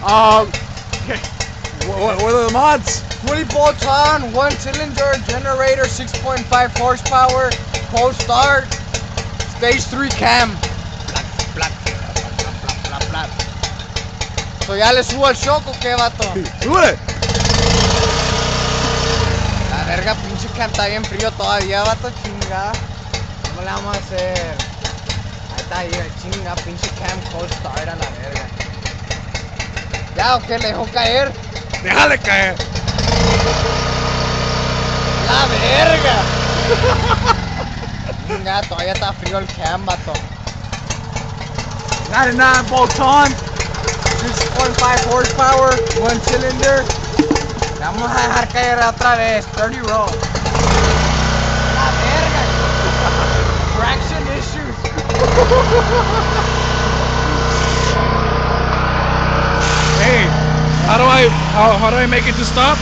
Okay. What are the mods? 20 bolts on, 1 cylinder, generator, 6.5 horsepower, cold start, stage 3 cam. So ya le subo al shock o qué, vato. Súbele. La verga, pinche cam está bien frío todavía, vato, chinga. ¿Cómo le vamos a hacer? Ahí está, ahí, chinga, pinche cam cold start a la verga. Ya, ¿o qué? ¿Le dejó caer? Déjale caer. La verga. Chinga, todavía está frío el cam, vato. 99 bolts on. 6.5 horsepower, 1 cylinder. Le vamos a dejar caer otra vez, 30 rolls. La verga. Traction issues. Hey, how do I make it to stop?